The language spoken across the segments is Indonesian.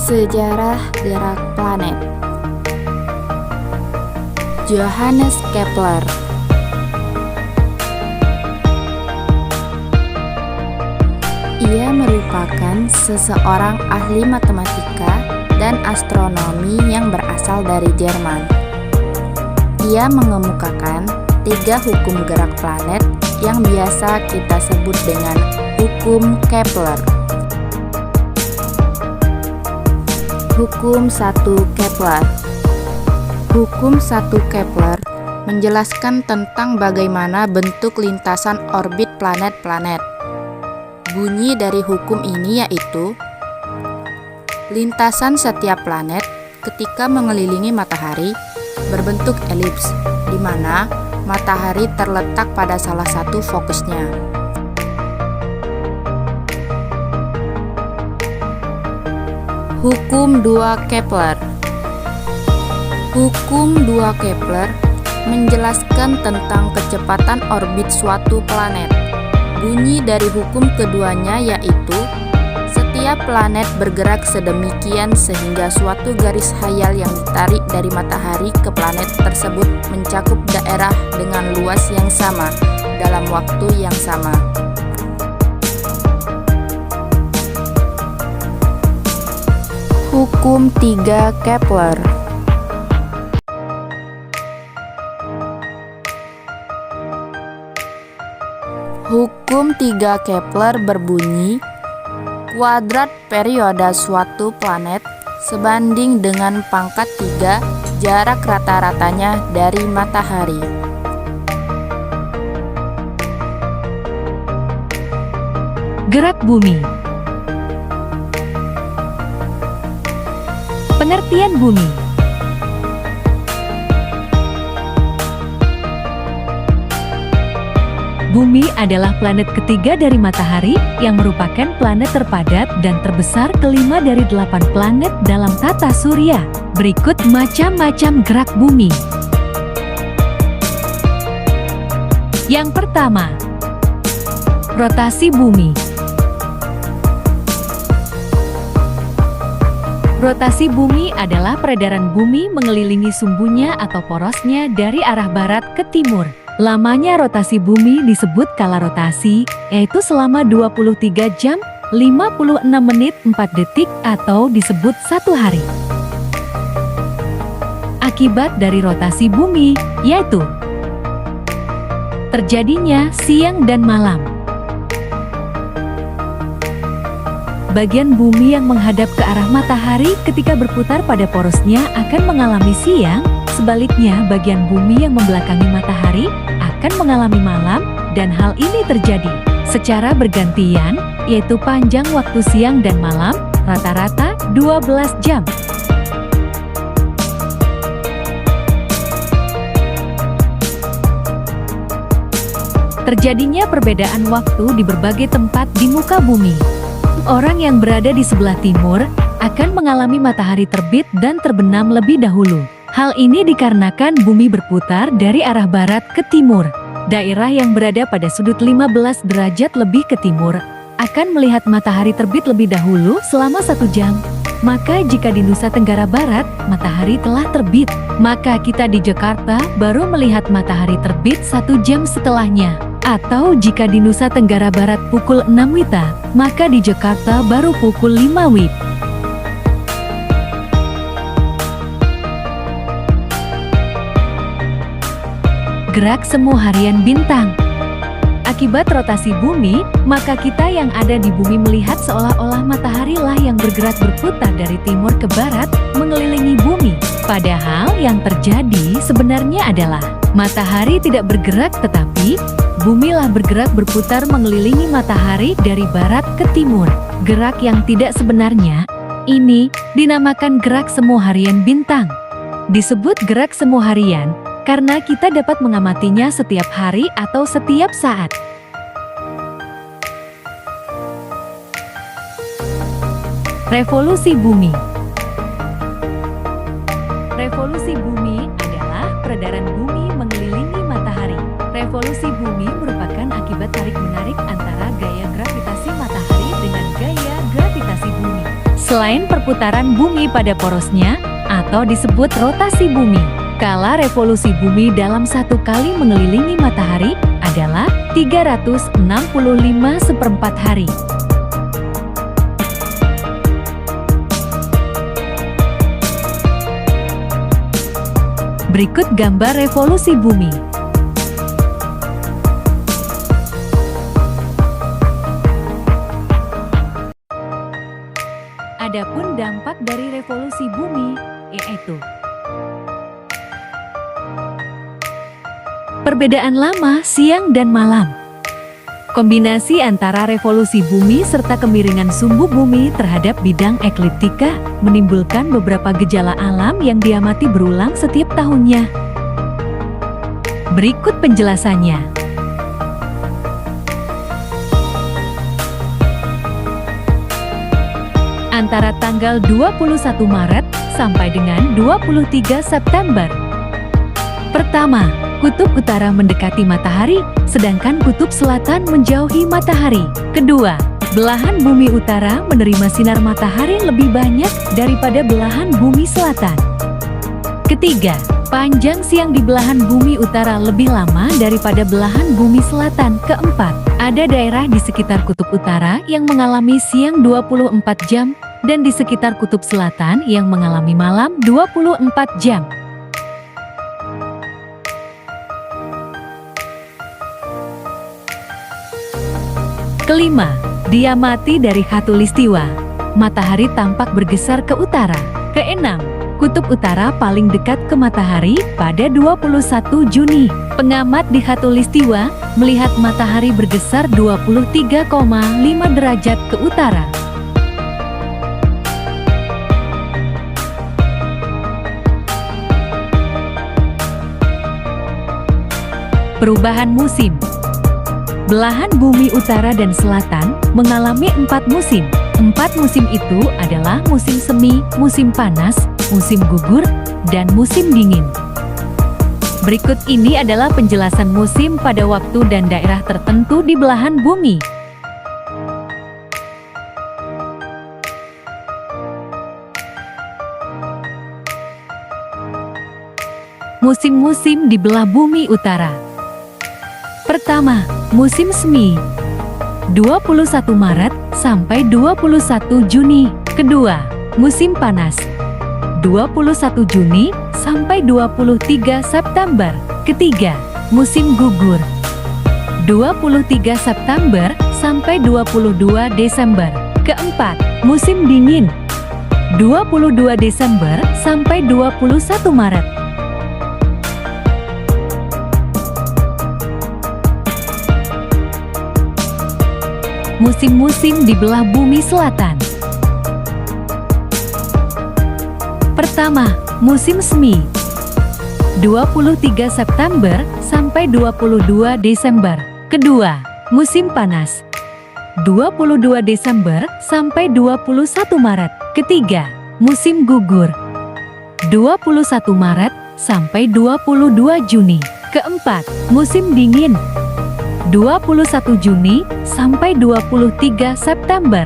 Sejarah gerak planet. Johannes Kepler. Ia merupakan seseorang ahli matematika dan astronomi yang berasal dari Jerman. Ia mengemukakan 3 hukum gerak planet yang biasa kita sebut dengan hukum Kepler. Hukum 1 Kepler. Hukum 1 Kepler menjelaskan tentang bagaimana bentuk lintasan orbit planet-planet. Bunyi dari hukum ini yaitu, lintasan setiap planet ketika mengelilingi matahari berbentuk elips, di mana matahari terletak pada salah satu fokusnya. Hukum 2 Kepler. Hukum 2 Kepler menjelaskan tentang kecepatan orbit suatu planet. Bunyi dari hukum keduanya yaitu, setiap planet bergerak sedemikian sehingga suatu garis khayal yang ditarik dari matahari ke planet tersebut mencakup daerah dengan luas yang sama dalam waktu yang sama. Hukum 3 Kepler. Hukum 3 Kepler berbunyi, kuadrat periode suatu planet sebanding dengan pangkat 3 jarak rata-ratanya dari matahari. Gerak bumi. Pengertian bumi. Bumi adalah planet ketiga dari matahari yang merupakan planet terpadat dan terbesar kelima dari 8 planet dalam tata surya. Berikut macam-macam gerak bumi. Yang pertama, rotasi bumi. Rotasi bumi adalah peredaran bumi mengelilingi sumbunya atau porosnya dari arah barat ke timur. Lamanya rotasi bumi disebut kala rotasi, yaitu selama 23 jam, 56 menit 4 detik atau disebut 1 hari. Akibat dari rotasi bumi, yaitu terjadinya siang dan malam. Bagian bumi yang menghadap ke arah matahari ketika berputar pada porosnya akan mengalami siang, sebaliknya bagian bumi yang membelakangi matahari akan mengalami malam, dan hal ini terjadi secara bergantian, yaitu panjang waktu siang dan malam, rata-rata 12 jam. Terjadinya perbedaan waktu di berbagai tempat di muka bumi. Orang yang berada di sebelah timur akan mengalami matahari terbit dan terbenam lebih dahulu. Hal ini dikarenakan bumi berputar dari arah barat ke timur. Daerah yang berada pada sudut 15 derajat lebih ke timur akan melihat matahari terbit lebih dahulu selama 1 jam. Maka jika di Nusa Tenggara Barat matahari telah terbit, maka kita di Jakarta baru melihat matahari terbit 1 jam setelahnya. Atau jika di Nusa Tenggara Barat pukul 6 WITA, maka di Jakarta baru pukul 5 WIB. Gerak semu harian bintang. Akibat rotasi bumi, maka kita yang ada di bumi melihat seolah-olah matahari lah yang bergerak berputar dari timur ke barat mengelilingi bumi. Padahal yang terjadi sebenarnya adalah matahari tidak bergerak, tetapi bumilah bergerak berputar mengelilingi matahari dari barat ke timur. Gerak yang tidak sebenarnya ini dinamakan gerak semu harian bintang. Disebut gerak semu harian karena kita dapat mengamatinya setiap hari atau setiap saat. Revolusi bumi. Revolusi bumi adalah peredaran bumi mengelilingi matahari. Revolusi bumi merupakan akibat tarik-menarik antara gaya gravitasi matahari dengan gaya gravitasi bumi. Selain perputaran bumi pada porosnya, atau disebut rotasi bumi, kala revolusi bumi dalam satu kali mengelilingi matahari adalah 365 hari. Berikut gambar revolusi bumi. Adapun dampak dari revolusi bumi, yaitu perbedaan lama siang dan malam. Kombinasi antara revolusi bumi serta kemiringan sumbu bumi terhadap bidang ekliptika menimbulkan beberapa gejala alam yang diamati berulang setiap tahunnya. Berikut penjelasannya. Antara tanggal 21 Maret sampai dengan 23 September. Pertama, kutub utara mendekati matahari, sedangkan kutub selatan menjauhi matahari. Kedua, belahan bumi utara menerima sinar matahari lebih banyak daripada belahan bumi selatan. Ketiga, panjang siang di belahan bumi utara lebih lama daripada belahan bumi selatan. Keempat, ada daerah di sekitar kutub utara yang mengalami siang 24 jam, dan di sekitar kutub selatan yang mengalami malam 24 jam. Kelima, diamati dari khatulistiwa. Matahari tampak bergeser ke utara. Keenam, kutub utara paling dekat ke matahari pada 21 Juni. Pengamat di khatulistiwa melihat matahari bergeser 23,5 derajat ke utara. Perubahan musim. Belahan bumi utara dan selatan mengalami 4 musim. 4 musim itu adalah musim semi, musim panas, musim gugur, dan musim dingin. Berikut ini adalah penjelasan musim pada waktu dan daerah tertentu di belahan bumi. Musim-musim di belah bumi utara. Pertama, musim semi, 21 Maret sampai 21 Juni. Kedua, musim panas, 21 Juni sampai 23 September. Ketiga, musim gugur, 23 September sampai 22 Desember. Keempat, musim dingin, 22 Desember sampai 21 Maret. Musim-musim di belah bumi selatan. Pertama, musim semi, 23 September sampai 22 Desember. Kedua, musim panas, 22 Desember sampai 21 Maret. Ketiga, musim gugur, 21 Maret sampai 22 Juni. Keempat, musim dingin, 21 Juni sampai 23 September.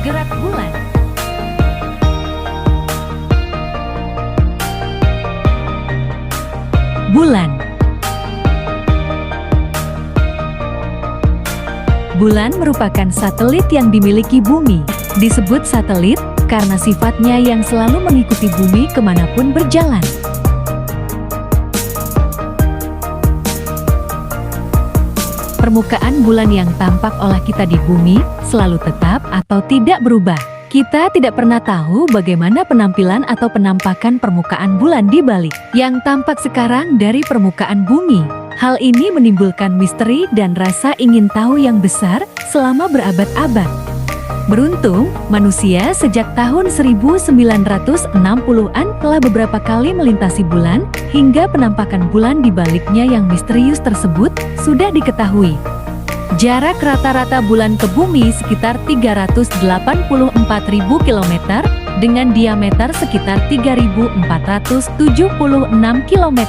Gerak bulan. Bulan. Bulan merupakan satelit yang dimiliki bumi. Disebut satelit karena sifatnya yang selalu mengikuti bumi kemanapun berjalan. Permukaan bulan yang tampak oleh kita di bumi selalu tetap atau tidak berubah. Kita tidak pernah tahu bagaimana penampilan atau penampakan permukaan bulan di balik yang tampak sekarang dari permukaan bumi. Hal ini menimbulkan misteri dan rasa ingin tahu yang besar selama berabad-abad. Beruntung, manusia sejak tahun 1960-an telah beberapa kali melintasi bulan, hingga penampakan bulan di baliknya yang misterius tersebut sudah diketahui. Jarak rata-rata bulan ke bumi sekitar 384.000 km, dengan diameter sekitar 3.476 km.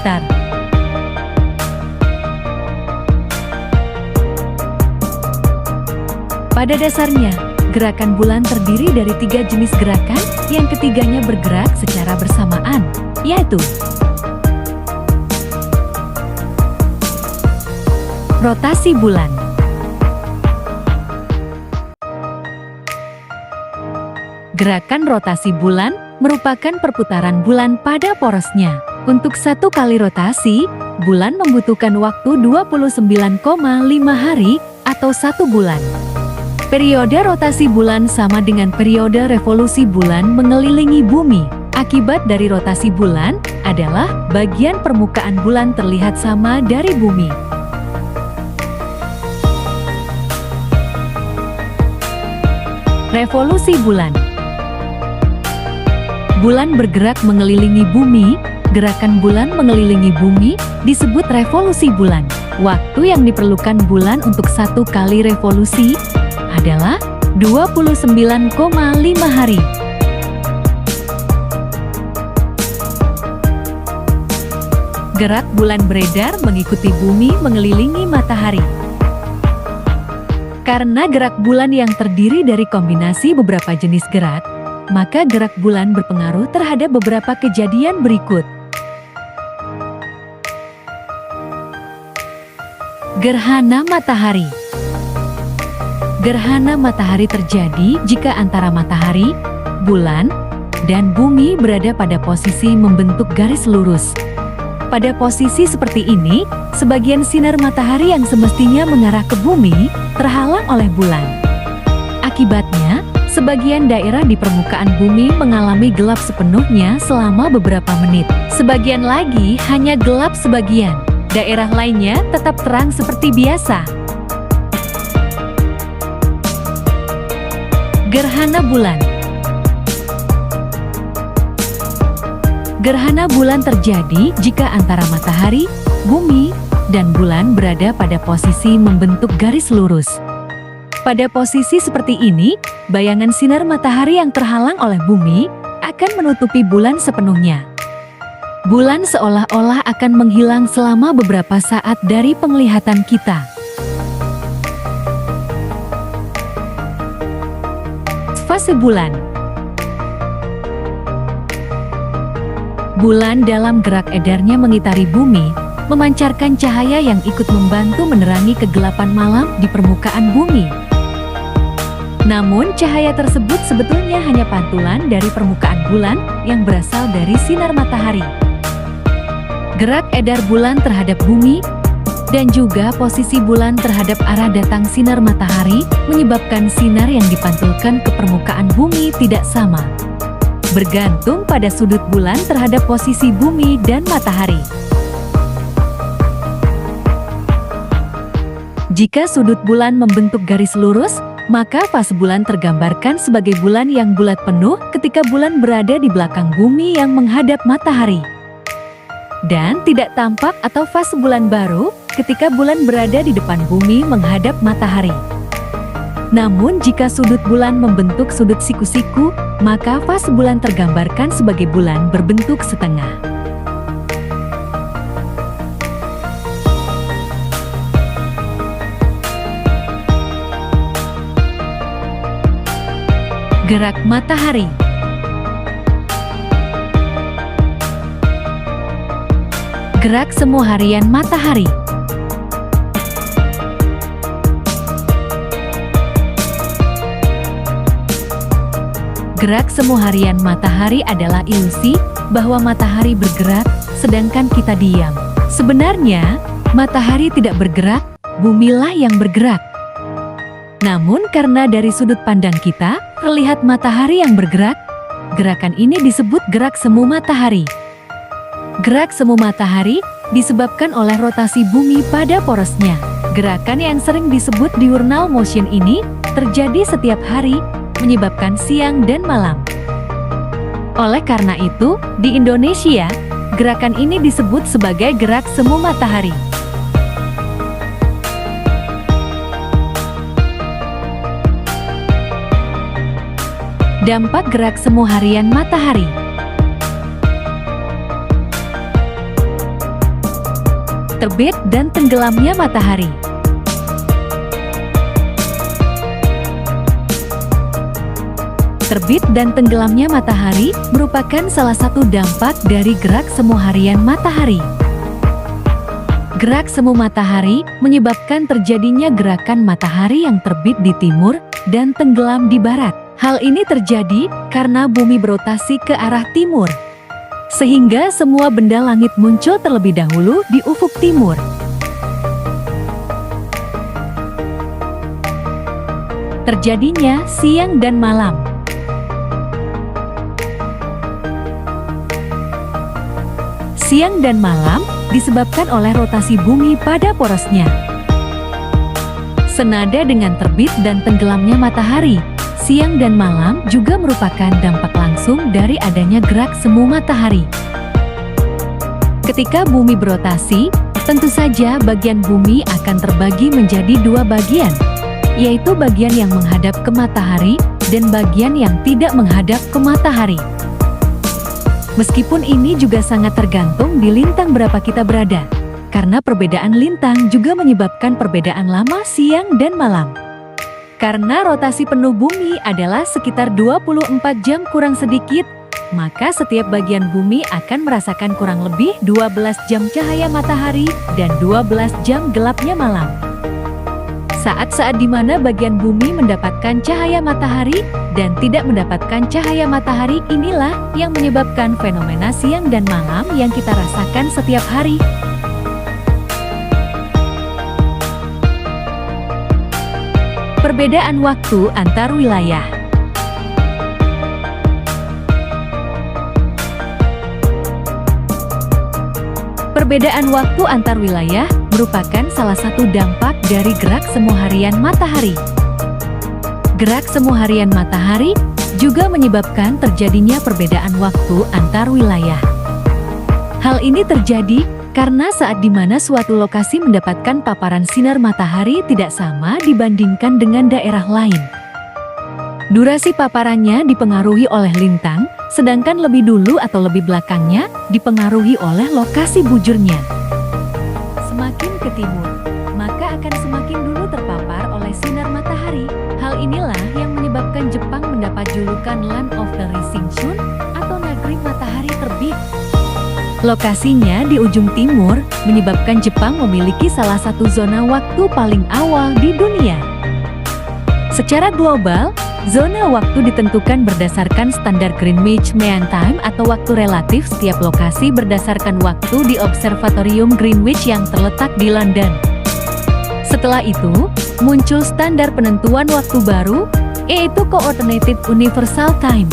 Pada dasarnya, gerakan bulan terdiri dari 3 jenis gerakan, yang ketiganya bergerak secara bersamaan, yaitu rotasi bulan. Gerakan rotasi bulan merupakan perputaran bulan pada porosnya. Untuk 1 kali rotasi, bulan membutuhkan waktu 29,5 hari atau 1 bulan. Periode rotasi bulan sama dengan periode revolusi bulan mengelilingi bumi. Akibat dari rotasi bulan adalah bagian permukaan bulan terlihat sama dari bumi. Revolusi bulan. Bulan bergerak mengelilingi bumi. Gerakan bulan mengelilingi bumi disebut revolusi bulan. Waktu yang diperlukan bulan untuk 1 kali revolusi adalah 29,5 hari. Gerak bulan beredar mengikuti bumi mengelilingi matahari. Karena gerak bulan yang terdiri dari kombinasi beberapa jenis gerak, maka gerak bulan berpengaruh terhadap beberapa kejadian berikut. Gerhana matahari. Gerhana matahari terjadi jika antara matahari, bulan, dan bumi berada pada posisi membentuk garis lurus. Pada posisi seperti ini, sebagian sinar matahari yang semestinya mengarah ke bumi terhalang oleh bulan. Akibatnya, sebagian daerah di permukaan bumi mengalami gelap sepenuhnya selama beberapa menit. Sebagian lagi hanya gelap sebagian. Daerah lainnya tetap terang seperti biasa. Gerhana bulan. Gerhana bulan terjadi jika antara matahari, bumi, dan bulan berada pada posisi membentuk garis lurus. Pada posisi seperti ini, bayangan sinar matahari yang terhalang oleh bumi akan menutupi bulan sepenuhnya. Bulan seolah-olah akan menghilang selama beberapa saat dari penglihatan kita. Fase bulan. Bulan dalam gerak edarnya mengitari bumi, memancarkan cahaya yang ikut membantu menerangi kegelapan malam di permukaan bumi. Namun, cahaya tersebut sebetulnya hanya pantulan dari permukaan bulan yang berasal dari sinar matahari. Gerak edar bulan terhadap bumi dan juga posisi bulan terhadap arah datang sinar matahari menyebabkan sinar yang dipantulkan ke permukaan bumi tidak sama, bergantung pada sudut bulan terhadap posisi bumi dan matahari. Jika sudut bulan membentuk garis lurus, maka fase bulan tergambarkan sebagai bulan yang bulat penuh ketika bulan berada di belakang bumi yang menghadap matahari. Dan tidak tampak atau fase bulan baru ketika bulan berada di depan bumi menghadap matahari. Namun jika sudut bulan membentuk sudut siku-siku, maka fase bulan tergambarkan sebagai bulan berbentuk setengah. Gerak matahari. Gerak semu harian matahari. Gerak semu harian matahari adalah ilusi bahwa matahari bergerak, sedangkan kita diam. Sebenarnya, matahari tidak bergerak, bumilah yang bergerak. Namun karena dari sudut pandang kita, terlihat matahari yang bergerak, gerakan ini disebut gerak semu matahari. Gerak semu matahari disebabkan oleh rotasi bumi pada porosnya. Gerakan yang sering disebut diurnal motion ini terjadi setiap hari, menyebabkan siang dan malam. Oleh karena itu, di Indonesia, gerakan ini disebut sebagai gerak semu matahari. Dampak gerak semu harian matahari. Terbit dan tenggelamnya matahari. Terbit dan tenggelamnya matahari merupakan salah satu dampak dari gerak semu harian matahari. Gerak semu matahari menyebabkan terjadinya gerakan matahari yang terbit di timur dan tenggelam di barat. Hal ini terjadi karena bumi berotasi ke arah timur, sehingga semua benda langit muncul terlebih dahulu di ufuk timur. Terjadinya siang dan malam. Siang dan malam disebabkan oleh rotasi bumi pada porosnya. Senada dengan terbit dan tenggelamnya matahari, siang dan malam juga merupakan dampak langsung dari adanya gerak semu matahari. Ketika bumi berotasi, tentu saja bagian bumi akan terbagi menjadi dua bagian, yaitu bagian yang menghadap ke matahari dan bagian yang tidak menghadap ke matahari. Meskipun ini juga sangat tergantung di lintang berapa kita berada, karena perbedaan lintang juga menyebabkan perbedaan lama siang dan malam. Karena rotasi penuh bumi adalah sekitar 24 jam kurang sedikit, maka setiap bagian bumi akan merasakan kurang lebih 12 jam cahaya matahari dan 12 jam gelapnya malam. Saat-saat di mana bagian bumi mendapatkan cahaya matahari dan tidak mendapatkan cahaya matahari, inilah yang menyebabkan fenomena siang dan malam yang kita rasakan setiap hari. Perbedaan waktu antar wilayah. Perbedaan waktu antar wilayah merupakan salah satu dampak dari gerak semu harian matahari. Gerak semu harian matahari juga menyebabkan terjadinya perbedaan waktu antar wilayah. Hal ini terjadi karena saat di mana suatu lokasi mendapatkan paparan sinar matahari tidak sama dibandingkan dengan daerah lain. Durasi paparannya dipengaruhi oleh lintang, sedangkan lebih dulu atau lebih belakangnya dipengaruhi oleh lokasi bujurnya. Semakin ke timur, maka akan semakin dulu terpapar oleh sinar matahari. Hal inilah yang menyebabkan Jepang mendapat julukan Land of the Rising Sun atau negeri matahari terbit. Lokasinya di ujung timur menyebabkan Jepang memiliki salah satu zona waktu paling awal di dunia. Secara global, zona waktu ditentukan berdasarkan standar Greenwich Mean Time atau waktu relatif setiap lokasi berdasarkan waktu di Observatorium Greenwich yang terletak di London. Setelah itu, muncul standar penentuan waktu baru, yaitu Coordinated Universal Time.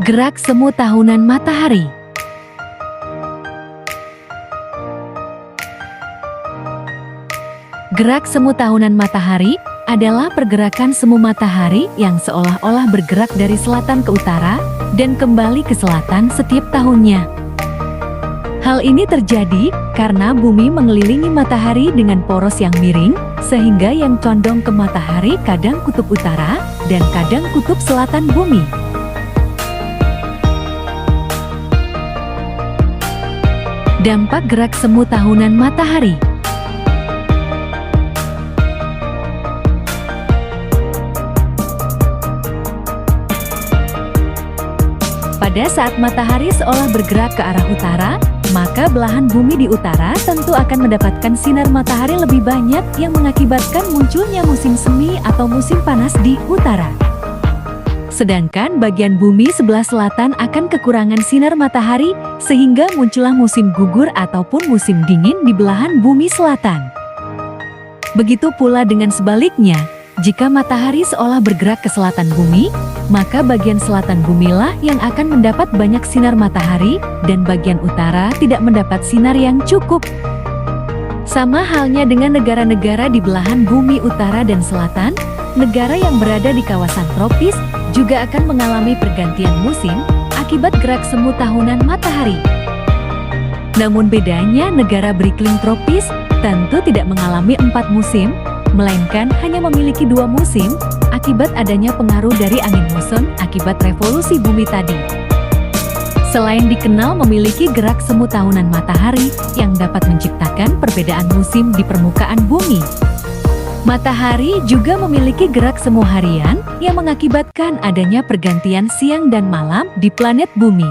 Gerak semu tahunan matahari. Gerak semu tahunan matahari adalah pergerakan semu matahari yang seolah-olah bergerak dari selatan ke utara dan kembali ke selatan setiap tahunnya. Hal ini terjadi karena bumi mengelilingi matahari dengan poros yang miring, sehingga yang condong ke matahari kadang kutub utara dan kadang kutub selatan bumi. Dampak gerak semu tahunan matahari. Pada saat matahari seolah bergerak ke arah utara, maka belahan bumi di utara tentu akan mendapatkan sinar matahari lebih banyak yang mengakibatkan munculnya musim semi atau musim panas di utara. Sedangkan bagian bumi sebelah selatan akan kekurangan sinar matahari sehingga muncullah musim gugur ataupun musim dingin di belahan bumi selatan. Begitu pula dengan sebaliknya, jika matahari seolah bergerak ke selatan bumi, maka bagian selatan bumilah yang akan mendapat banyak sinar matahari dan bagian utara tidak mendapat sinar yang cukup. Sama halnya dengan negara-negara di belahan bumi utara dan selatan, negara yang berada di kawasan tropis juga akan mengalami pergantian musim akibat gerak semu tahunan matahari. Namun bedanya negara beriklim tropis tentu tidak mengalami 4 musim, melainkan hanya memiliki 2 musim akibat adanya pengaruh dari angin muson akibat revolusi bumi tadi. Selain dikenal memiliki gerak semu tahunan matahari yang dapat menciptakan perbedaan musim di permukaan bumi. Matahari juga memiliki gerak semu harian yang mengakibatkan adanya pergantian siang dan malam di planet Bumi.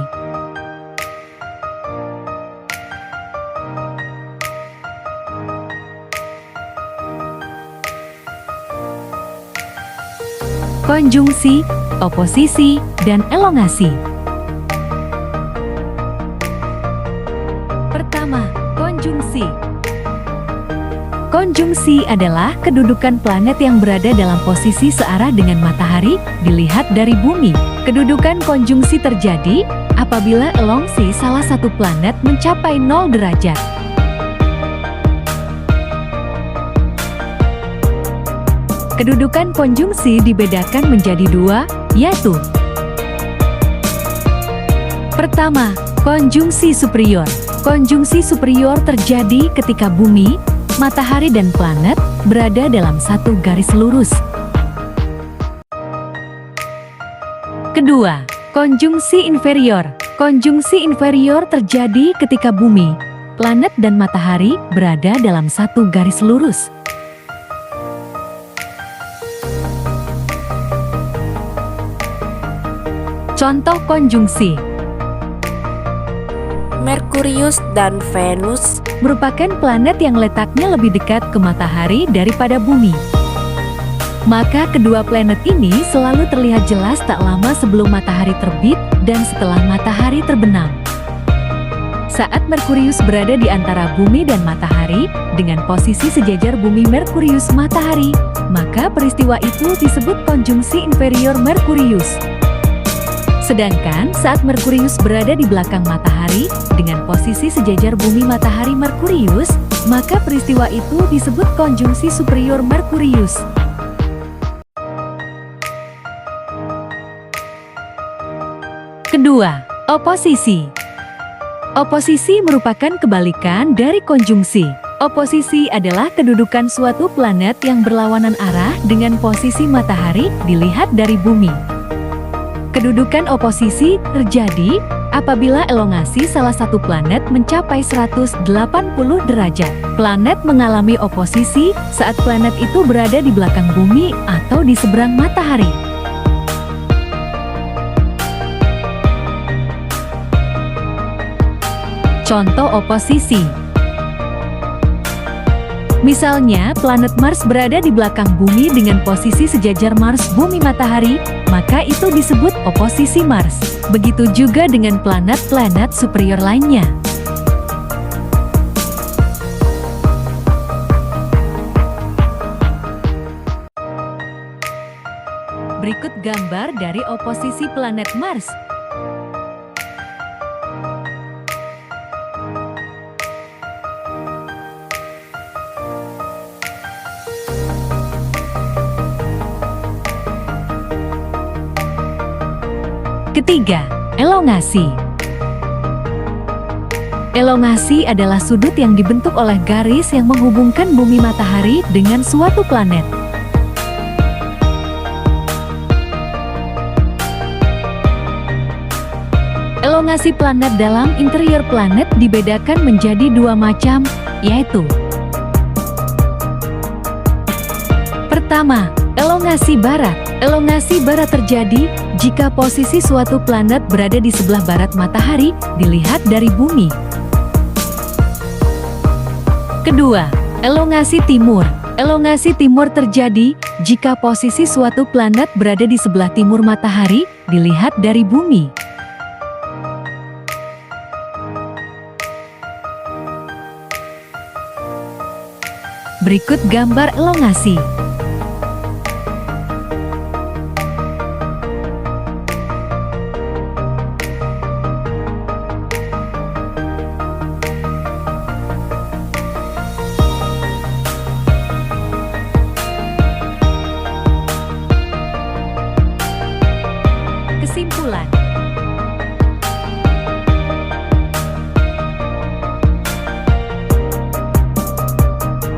Konjungsi, oposisi, dan elongasi. Pertama, konjungsi. Konjungsi adalah kedudukan planet yang berada dalam posisi searah dengan matahari dilihat dari bumi. Kedudukan konjungsi terjadi apabila elongsi salah satu planet mencapai 0 derajat. Kedudukan konjungsi dibedakan menjadi dua, yaitu: pertama, konjungsi superior. Konjungsi superior terjadi ketika bumi, matahari dan planet berada dalam satu garis lurus. Kedua, konjungsi inferior. Konjungsi inferior terjadi ketika bumi, planet dan matahari berada dalam satu garis lurus. Contoh konjungsi: Merkurius dan Venus merupakan planet yang letaknya lebih dekat ke matahari daripada bumi. Maka kedua planet ini selalu terlihat jelas tak lama sebelum matahari terbit dan setelah matahari terbenam. Saat Merkurius berada di antara bumi dan matahari dengan posisi sejajar bumi Merkurius matahari, maka peristiwa itu disebut konjungsi inferior Merkurius. Sedangkan saat Merkurius berada di belakang matahari dengan posisi sejajar bumi matahari Merkurius, maka peristiwa itu disebut konjungsi superior Merkurius. Kedua, oposisi. Oposisi merupakan kebalikan dari konjungsi. Oposisi adalah kedudukan suatu planet yang berlawanan arah dengan posisi matahari dilihat dari bumi. Kedudukan oposisi terjadi apabila elongasi salah satu planet mencapai 180 derajat. Planet mengalami oposisi saat planet itu berada di belakang bumi atau di seberang matahari. Contoh oposisi: misalnya planet Mars berada di belakang bumi dengan posisi sejajar Mars bumi matahari, maka itu disebut oposisi Mars. Begitu juga dengan planet-planet superior lainnya. Berikut gambar dari oposisi planet Mars. Ketiga, elongasi. Elongasi adalah sudut yang dibentuk oleh garis yang menghubungkan bumi matahari dengan suatu planet. Elongasi planet dalam interior planet dibedakan menjadi dua macam, yaitu: pertama, elongasi barat. Elongasi barat terjadi jika posisi suatu planet berada di sebelah barat matahari dilihat dari bumi. Kedua, elongasi timur. Elongasi timur terjadi jika posisi suatu planet berada di sebelah timur matahari dilihat dari bumi. Berikut gambar elongasi. Kesimpulan: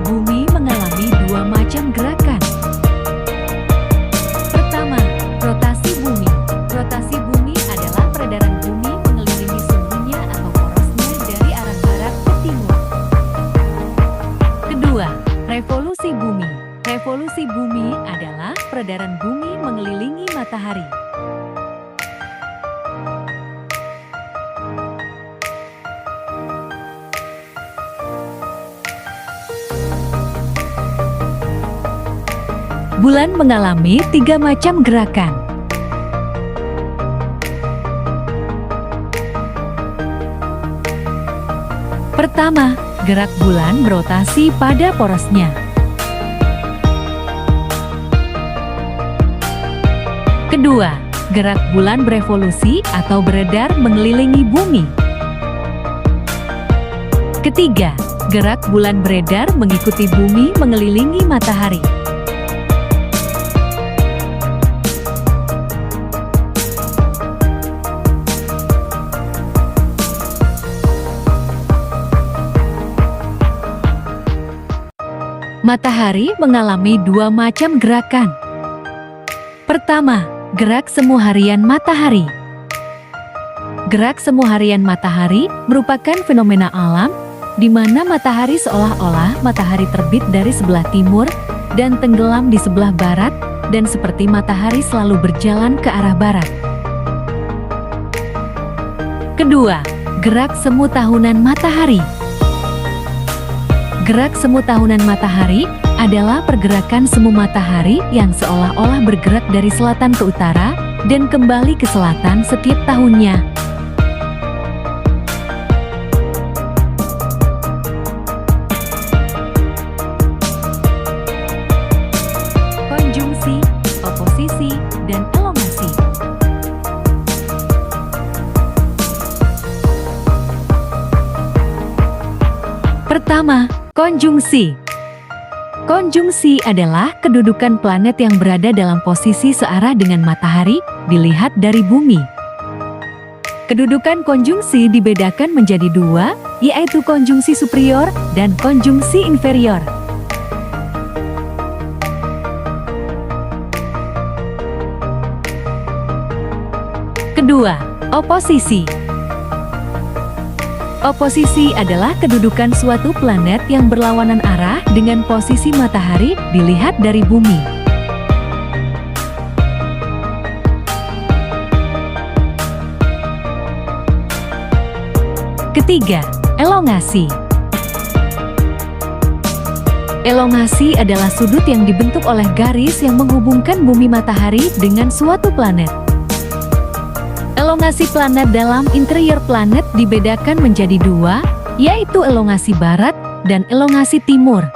bumi mengalami dua macam gerakan. Pertama, rotasi bumi. Rotasi bumi adalah peredaran bumi mengelilingi sumbunya atau porosnya dari arah barat ke timur. Kedua, revolusi bumi. peredaran bumi mengelilingi matahari. Bulan mengalami 3 macam gerakan. Pertama, gerak bulan berotasi pada porosnya. Kedua, gerak bulan berevolusi atau beredar mengelilingi bumi. Ketiga, gerak bulan beredar mengikuti bumi mengelilingi matahari. Matahari mengalami 2 macam gerakan. Pertama, gerak semu harian matahari. Gerak semu harian matahari merupakan fenomena alam di mana matahari seolah-olah matahari terbit dari sebelah timur dan tenggelam di sebelah barat, dan seperti matahari selalu berjalan ke arah barat. Kedua, gerak semu tahunan matahari. Gerak semu tahunan matahari adalah pergerakan semu matahari yang seolah-olah bergerak dari selatan ke utara dan kembali ke selatan setiap tahunnya. Konjungsi, oposisi, dan elongasi. Pertama, konjungsi. Konjungsi adalah kedudukan planet yang berada dalam posisi searah dengan matahari dilihat dari bumi. Kedudukan konjungsi dibedakan menjadi 2, yaitu konjungsi superior dan konjungsi inferior. Kedua, oposisi. Oposisi adalah kedudukan suatu planet yang berlawanan arah dengan posisi matahari dilihat dari bumi. Ketiga, elongasi. Elongasi adalah sudut yang dibentuk oleh garis yang menghubungkan bumi matahari dengan suatu planet. Elongasi planet dalam interior planet dibedakan menjadi 2, yaitu elongasi barat dan elongasi timur.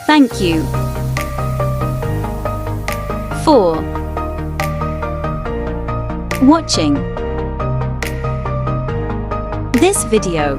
Thank you for watching this video.